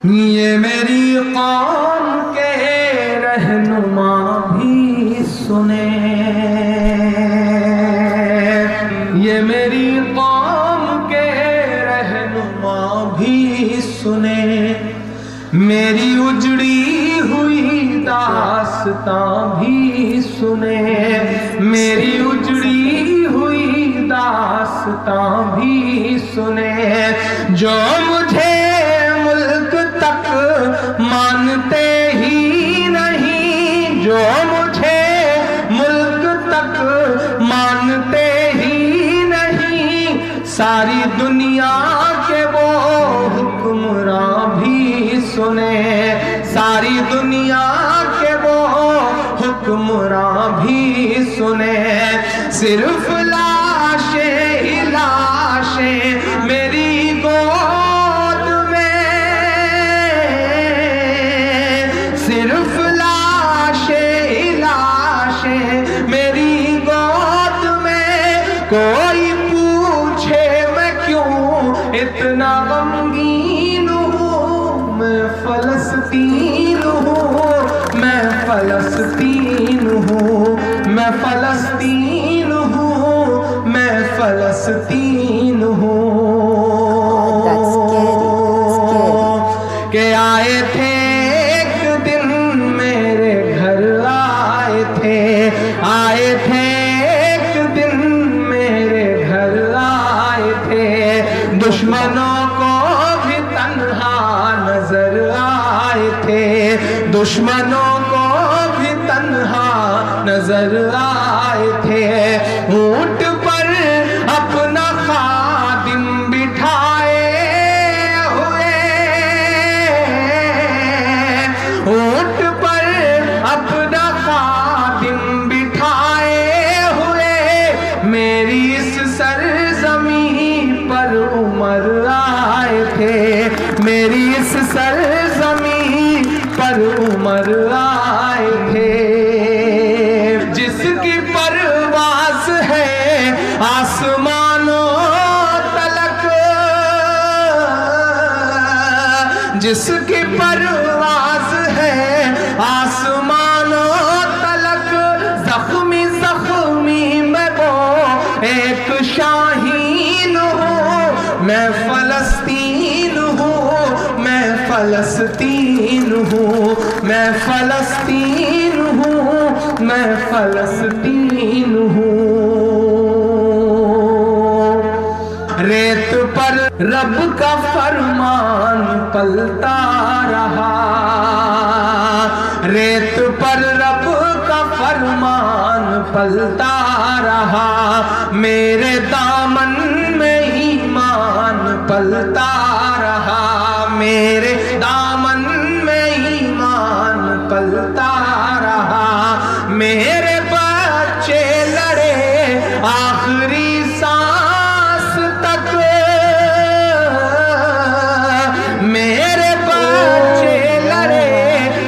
یہ میری قوم کے رہنما بھی سنیں، یہ میری قوم کے رہنما بھی سنیں، میری اجڑی ہوئی داستاں بھی سنیں، میری اجڑی ہوئی داستاں بھی سنیں، جو مجھے مانتے ہی نہیں، جو مجھے ملک تک مانتے ہی نہیں، ساری دنیا کے وہ حکمراں بھی سنیں، ساری دنیا کے وہ حکمراں بھی سنیں، صرف لاشیں ہی لاشیں میری گود میں، صرف لاشیں ہی لاشیں میری گود میں، کوئی پوچھے میں کیوں اتنا غمگین ہوں، میں فلسطین ہوں، میں فلسطین ہوں، میں فلسطین ہوں، میں فلسطین ہوں، کہ آئے تھے آئے تھے ایک دن میرے گھر آئے تھے، دشمنوں کو بھی تنہا نظر آئے تھے، دشمنوں کو بھی تنہا نظر آئے تھے، اونٹ پر اپنا خادم بٹھائے ہوئے، اونٹ پر اپنا خادم میری اس سرزمین پر عمر آئے تھے، میری اس سرزمین پر عمر آئے تھے، جس کی پرواز ہے آسمانوں تلک، جس کی پرواز ہے آسمانوں تلک، زخمی زخمی میں وہ ایک شاہین ہوں، میں فلسطین ہوں، میں فلسطین ہوں، میں فلسطین ہوں، میں فلسطین ہوں، ریت پر رب کا فرمان پلتا رہا، ریت پر رب کا فرمان پلتا رہا، میرے دامن میں ایمان پلتا رہا، میرے دامن میں ایمان پلتا رہا، میرے بچے لڑے آخری سانس تک، میرے بچے لڑے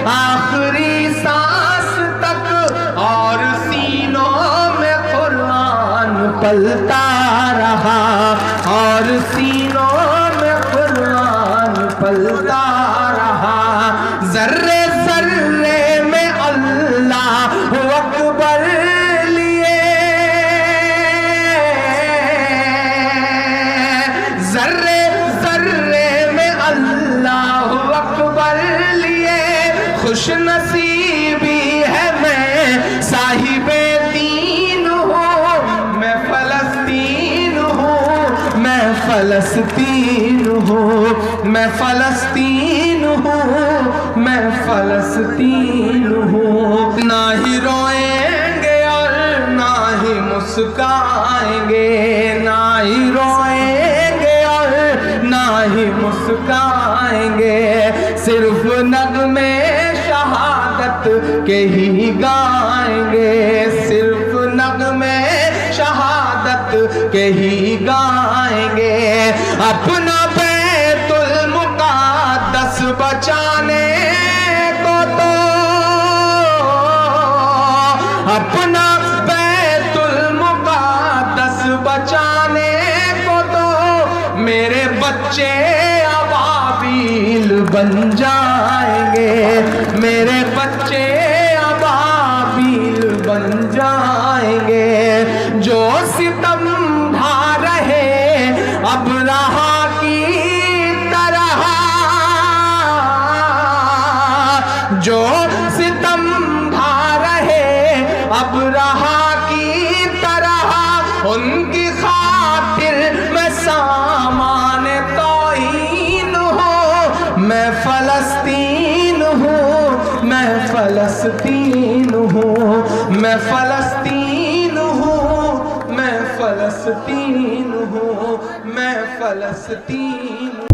آخری سانس تک، اور سینوں میں قرآن پلتا رہا، اور سینوں میں قرآن پلتا رہا، ذرے ذرے میں اللہ اکبر لیے، ذرے ذرے میں اللہ اکبر لیے، خوش نصیبی ہے میں صاحب دین ہوں، میں فلسطین ہوں، میں فلسطین ہوں، میں فلسطین ہوں، میں فلسطین ہوں، نہ ہی روئیں گے اور نہ ہی مسکرائیں گے، نہ ہی روئیں گے اور نہ ہی مسکرائیں گے، صرف نغمے شہادت کے ہی گائیں گے، صرف نغمے شہادت کے ہی گائیں گے، اپنا بیت المقدس بچانے کو تو، اپنا بیت المقدس بچانے کو تو، میرے بچے ابابیل بن جائیں گے، میرے بچے ابابیل بن جائیں گے، جو ستم ڈھا رہے ابرہا کی طرح، جو ستم ڈھا رہے ابرہا کی طرح، ان کی خاطر میں سامان توہین ہوں، میں فلسطین ہوں، میں فلسطین ہوں، میں فلسطین ہوں، میں فلسطین ہوں، میں فلسطین